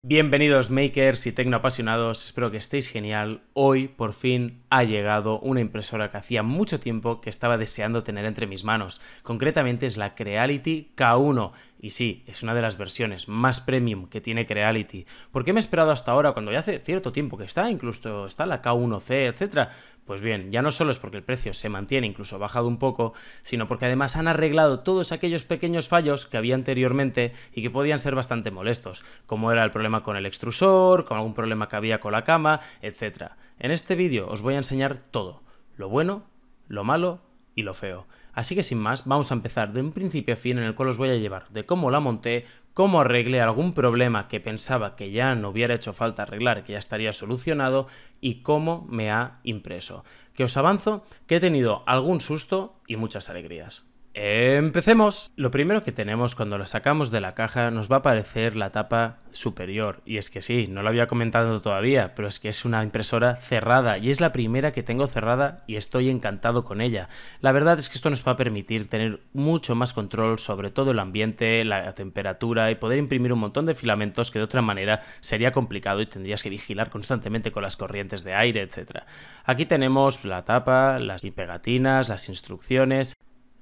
Bienvenidos makers y tecnoapasionados, espero que estéis genial. Hoy por fin ha llegado una impresora que hacía mucho tiempo que estaba deseando tener entre mis manos. Concretamente es la Creality K1 y sí, es una de las versiones más premium que tiene Creality. ¿Por qué me he esperado hasta ahora cuando ya hace cierto tiempo que está? Incluso está la K1C, etcétera. Pues bien, ya no solo es porque el precio se mantiene, incluso ha bajado un poco, sino porque además han arreglado todos aquellos pequeños fallos que había anteriormente y que podían ser bastante molestos, como era el problema con el extrusor, con algún problema que había con la cama, etc. En este vídeo os voy a enseñar todo, lo bueno, lo malo y lo feo. Así que sin más, vamos a empezar de un principio a fin en el cual os voy a llevar de cómo la monté, cómo arreglé algún problema que pensaba que ya no hubiera hecho falta arreglar, que ya estaría solucionado, y cómo me ha impreso. Que os avanzo que he tenido algún susto y muchas alegrías. ¡Empecemos! Lo primero que tenemos cuando la sacamos de la caja nos va a aparecer la tapa superior. Y es que sí, no lo había comentado todavía, pero es que es una impresora cerrada y es la primera que tengo cerrada y estoy encantado con ella. La verdad es que esto nos va a permitir tener mucho más control sobre todo el ambiente, la temperatura y poder imprimir un montón de filamentos que de otra manera sería complicado y tendrías que vigilar constantemente con las corrientes de aire, etc. Aquí tenemos la tapa, las pegatinas, las instrucciones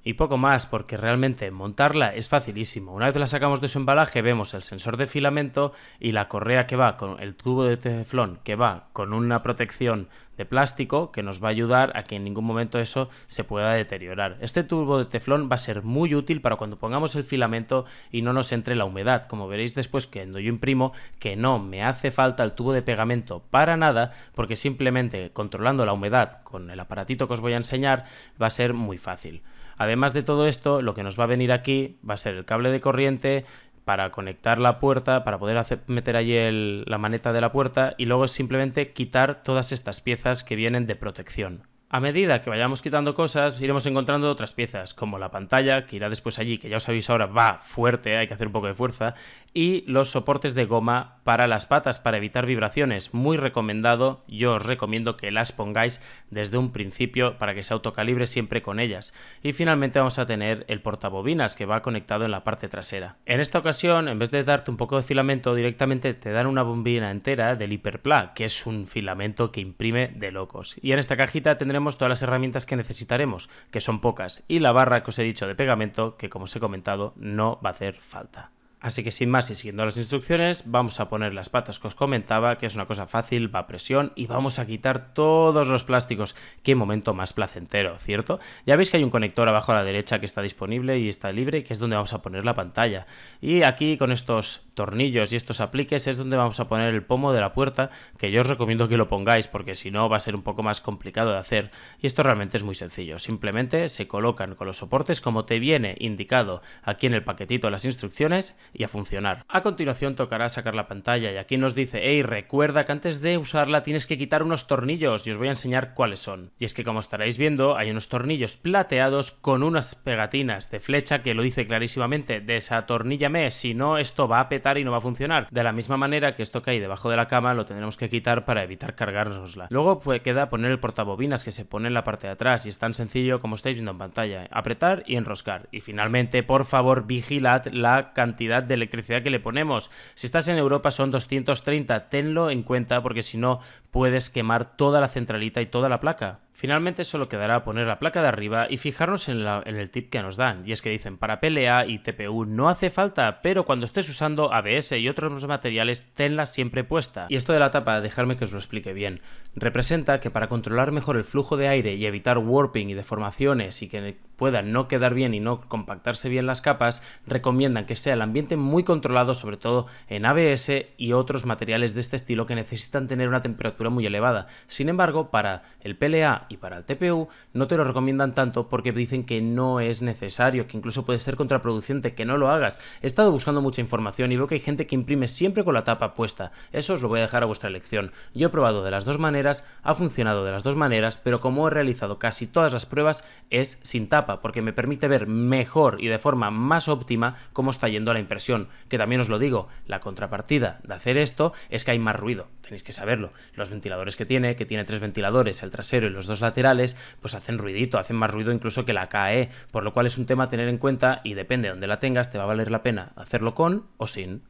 y poco más, porque realmente montarla es facilísimo. Una vez la sacamos de su embalaje vemos el sensor de filamento y la correa que va con el tubo de teflón que va con una protección de plástico que nos va a ayudar a que en ningún momento eso se pueda deteriorar. Este tubo de teflón va a ser muy útil para cuando pongamos el filamento y no nos entre la humedad. Como veréis después cuando yo imprimo, que no me hace falta el tubo de pegamento para nada, porque simplemente controlando la humedad con el aparatito que os voy a enseñar va a ser muy fácil. Además de todo esto, lo que nos va a venir aquí va a ser el cable de corriente para conectar la puerta, para poder meter allí la maneta de la puerta, y luego es simplemente quitar todas estas piezas que vienen de protección. A medida que vayamos quitando cosas, iremos encontrando otras piezas, como la pantalla, que irá después allí, que ya os aviso ahora, va fuerte, hay que hacer un poco de fuerza, y los soportes de goma para las patas, para evitar vibraciones. Muy recomendado, yo os recomiendo que las pongáis desde un principio para que se autocalibre siempre con ellas. Y finalmente vamos a tener el portabobinas, que va conectado en la parte trasera. En esta ocasión, en vez de darte un poco de filamento, directamente te dan una bobina entera del Hiperpla, que es un filamento que imprime de locos. Y en esta cajita tendremos todas las herramientas que necesitaremos, que son pocas, y la barra que os he dicho de pegamento, que como os he comentado no va a hacer falta. Así que sin más y siguiendo las instrucciones, vamos a poner las patas que os comentaba, que es una cosa fácil, va a presión, y vamos a quitar todos los plásticos. Qué momento más placentero, ¿cierto? Ya veis que hay un conector abajo a la derecha que está disponible y está libre, que es donde vamos a poner la pantalla. Y aquí con estos tornillos y estos apliques es donde vamos a poner el pomo de la puerta, que yo os recomiendo que lo pongáis porque si no va a ser un poco más complicado de hacer. Y esto realmente es muy sencillo, simplemente se colocan con los soportes como te viene indicado aquí en el paquetito de las instrucciones y a funcionar. A continuación tocará sacar la pantalla y aquí nos dice, hey, recuerda que antes de usarla tienes que quitar unos tornillos y os voy a enseñar cuáles son. Y es que como estaréis viendo hay unos tornillos plateados con unas pegatinas de flecha que lo dice clarísimamente, desatorníllame, si no esto va a petar y no va a funcionar. De la misma manera que esto que hay debajo de la cama lo tendremos que quitar para evitar cargárnosla. Luego pues queda poner el portabobinas que se pone en la parte de atrás y es tan sencillo como estáis viendo en pantalla, apretar y enroscar. Y finalmente, por favor, vigilad la cantidad de electricidad que le ponemos. Si estás en Europa son 230, tenlo en cuenta porque si no puedes quemar toda la centralita y toda la placa. Finalmente solo quedará poner la placa de arriba y fijarnos en el tip que nos dan, y es que dicen para PLA y TPU no hace falta, pero cuando estés usando ABS y otros materiales tenla siempre puesta. Y esto de la tapa, dejadme que os lo explique bien. Representa que para controlar mejor el flujo de aire y evitar warping y deformaciones y que puedan no quedar bien y no compactarse bien las capas, recomiendan que sea el ambiente muy controlado, sobre todo en ABS y otros materiales de este estilo que necesitan tener una temperatura muy elevada. Sin embargo, para el PLA y para el TPU no te lo recomiendan tanto porque dicen que no es necesario, que incluso puede ser contraproducente, que no lo hagas. He estado buscando mucha información y veo que hay gente que imprime siempre con la tapa puesta. Eso os lo voy a dejar a vuestra elección. Yo he probado de las dos maneras, ha funcionado de las dos maneras, pero como he realizado casi todas las pruebas es sin tapa, porque me permite ver mejor y de forma más óptima cómo está yendo la impresión. Que también os lo digo, la contrapartida de hacer esto es que hay más ruido, tenéis que saberlo. Los ventiladores que tiene 3 ventiladores, el trasero y los dos laterales, pues hacen ruidito, hacen más ruido incluso que la KE, por lo cual es un tema a tener en cuenta y depende de donde la tengas, te va a valer la pena hacerlo con o sin.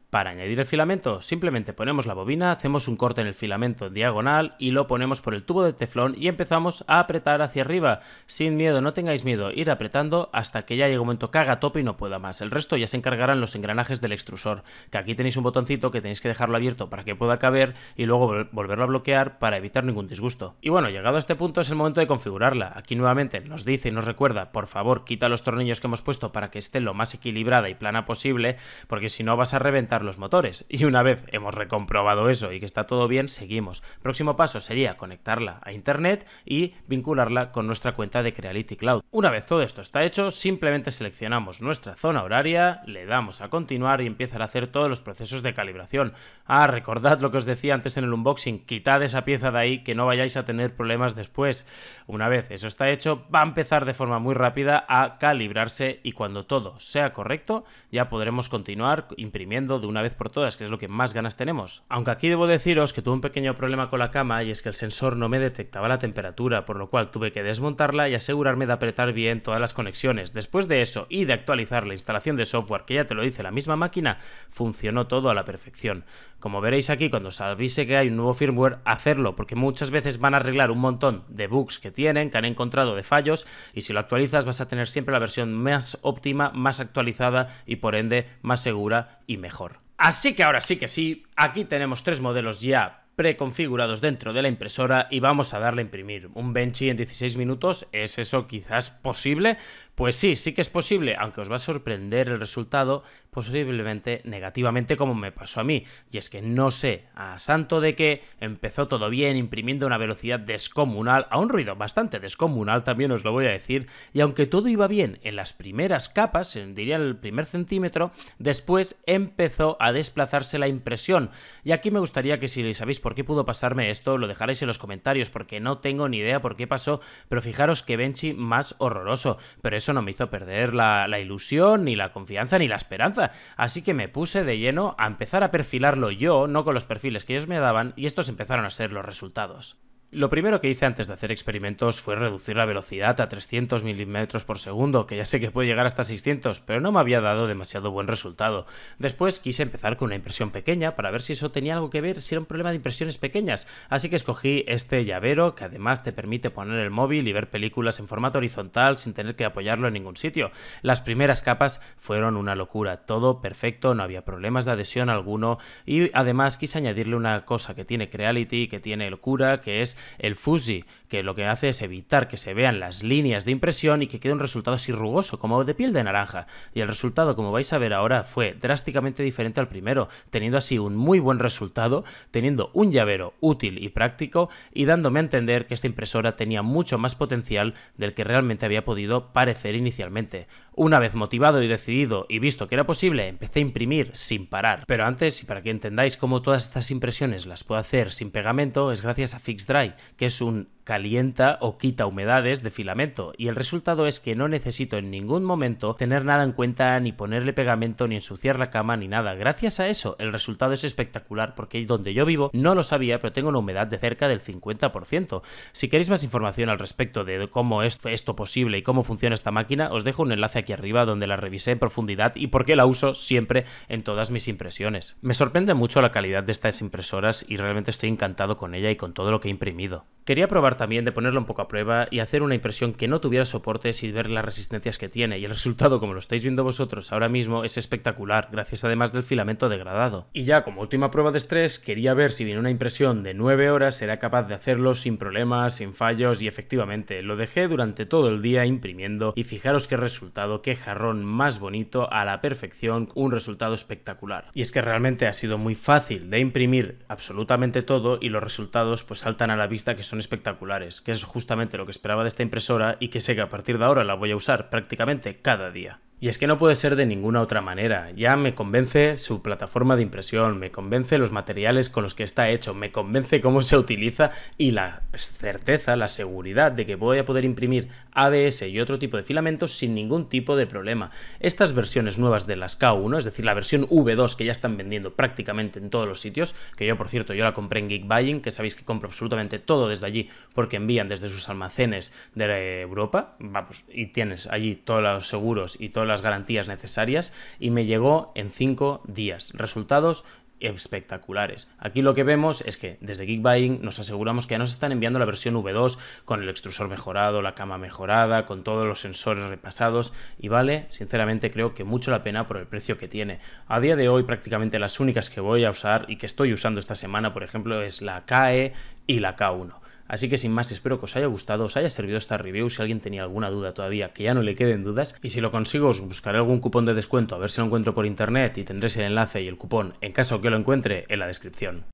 Para añadir el filamento, simplemente ponemos la bobina, hacemos un corte en el filamento en diagonal y lo ponemos por el tubo de teflón y empezamos a apretar hacia arriba. Sin miedo, no tengáis miedo, ir apretando hasta que ya llegue un momento que haga tope y no pueda más. El resto ya se encargarán los engranajes del extrusor, que aquí tenéis un botoncito que tenéis que dejarlo abierto para que pueda caber y luego volverlo a bloquear para evitar ningún disgusto. Y bueno, llegado a este punto es el momento de configurarla. Aquí nuevamente nos dice y nos recuerda, por favor, quita los tornillos que hemos puesto para que esté lo más equilibrada y plana posible, porque si no vas a reventar los motores. Y una vez hemos recomprobado eso y que está todo bien, seguimos. Próximo paso sería conectarla a internet y vincularla con nuestra cuenta de Creality Cloud. Una vez todo esto está hecho, simplemente seleccionamos nuestra zona horaria, le damos a continuar y empiezan a hacer todos los procesos de calibración. Recordad lo que os decía antes en el unboxing, quitad esa pieza de ahí que no vayáis a tener problemas después. Una vez eso está hecho, va a empezar de forma muy rápida a calibrarse y cuando todo sea correcto ya podremos continuar imprimiendo de una vez por todas, que es lo que más ganas tenemos. Aunque aquí debo deciros que tuve un pequeño problema con la cama y es que el sensor no me detectaba la temperatura, por lo cual tuve que desmontarla y asegurarme de apretar bien todas las conexiones. Después de eso y de actualizar la instalación de software, que ya te lo dice la misma máquina, funcionó todo a la perfección. Como veréis aquí, cuando os avise que hay un nuevo firmware, hacerlo, porque muchas veces van a arreglar un montón de bugs que tienen, que han encontrado de fallos, y si lo actualizas vas a tener siempre la versión más óptima, más actualizada y por ende más segura y mejor. Así que ahora sí que sí, aquí tenemos 3 modelos ya preconfigurados dentro de la impresora y vamos a darle a imprimir. ¿Un Benchy en 16 minutos? ¿Es eso quizás posible? Pues sí, sí que es posible, aunque os va a sorprender el resultado, posiblemente negativamente como me pasó a mí. Y es que no sé, a santo de que empezó todo bien, imprimiendo a una velocidad descomunal, a un ruido bastante descomunal también os lo voy a decir, y aunque todo iba bien en las primeras capas, diría en el primer centímetro, después empezó a desplazarse la impresión. Y aquí me gustaría que si sabéis por qué pudo pasarme esto, lo dejarais en los comentarios, porque no tengo ni idea por qué pasó, pero fijaros qué Benchy más horroroso, pero eso no me hizo perder la ilusión, ni la confianza, ni la esperanza, así que me puse de lleno a empezar a perfilarlo yo, no con los perfiles que ellos me daban, y estos empezaron a ser los resultados. Lo primero que hice antes de hacer experimentos fue reducir la velocidad a 300 milímetros por segundo, que ya sé que puede llegar hasta 600, pero no me había dado demasiado buen resultado. Después quise empezar con una impresión pequeña para ver si eso tenía algo que ver, si era un problema de impresiones pequeñas, así que escogí este llavero que además te permite poner el móvil y ver películas en formato horizontal sin tener que apoyarlo en ningún sitio. Las primeras capas fueron una locura, todo perfecto, no había problemas de adhesión alguno y además quise añadirle una cosa que tiene Creality, que tiene locura, que es el fuzzy, que lo que hace es evitar que se vean las líneas de impresión y que quede un resultado así rugoso, como de piel de naranja. Y el resultado, como vais a ver ahora, fue drásticamente diferente al primero, teniendo así un muy buen resultado, teniendo un llavero útil y práctico y dándome a entender que esta impresora tenía mucho más potencial del que realmente había podido parecer inicialmente. Una vez motivado y decidido y visto que era posible, empecé a imprimir sin parar. Pero antes, y para que entendáis cómo todas estas impresiones las puedo hacer sin pegamento, es gracias a FixDry, que es un calienta o quita humedades de filamento, y el resultado es que no necesito en ningún momento tener nada en cuenta, ni ponerle pegamento, ni ensuciar la cama, ni nada. Gracias a eso el resultado es espectacular, porque donde yo vivo no lo sabía, pero tengo una humedad de cerca del 50%. Si queréis más información al respecto de cómo es esto posible y cómo funciona esta máquina, os dejo un enlace aquí arriba donde la revisé en profundidad y por qué la uso siempre en todas mis impresiones. Me sorprende mucho la calidad de estas impresoras y realmente estoy encantado con ella y con todo lo que he imprimido. Quería probar también de ponerlo un poco a prueba y hacer una impresión que no tuviera soportes y ver las resistencias que tiene, y el resultado, como lo estáis viendo vosotros ahora mismo, es espectacular, gracias además del filamento degradado. Y ya como última prueba de estrés, quería ver si bien una impresión de 9 horas era capaz de hacerlo sin problemas, sin fallos, y efectivamente lo dejé durante todo el día imprimiendo y fijaros qué resultado, qué jarrón más bonito, a la perfección, un resultado espectacular. Y es que realmente ha sido muy fácil de imprimir absolutamente todo y los resultados pues saltan a la vista, que son espectaculares, que es justamente lo que esperaba de esta impresora y que sé que a partir de ahora la voy a usar prácticamente cada día. Y es que no puede ser de ninguna otra manera. Ya me convence su plataforma de impresión, me convence los materiales con los que está hecho, me convence cómo se utiliza y la certeza, la seguridad de que voy a poder imprimir ABS y otro tipo de filamentos sin ningún tipo de problema. Estas versiones nuevas de las K1, es decir, la versión V2 que ya están vendiendo prácticamente en todos los sitios, que yo por cierto yo la compré en Geekbuying, que sabéis que compro absolutamente todo desde allí porque envían desde sus almacenes de Europa, vamos, y tienes allí todos los seguros y todas las garantías necesarias y me llegó en 5 días. Resultados espectaculares. Aquí lo que vemos es que desde Geekbuying nos aseguramos que ya nos están enviando la versión V2 con el extrusor mejorado, la cama mejorada, con todos los sensores repasados y vale, sinceramente creo que mucho la pena por el precio que tiene. A día de hoy prácticamente las únicas que voy a usar y que estoy usando esta semana, por ejemplo, es la KE y la K1. Así que sin más, espero que os haya gustado, os haya servido esta review. Si alguien tenía alguna duda todavía, que ya no le queden dudas. Y si lo consigo, os buscaré algún cupón de descuento, a ver si lo encuentro por internet y tendréis el enlace y el cupón, en caso que lo encuentre, en la descripción.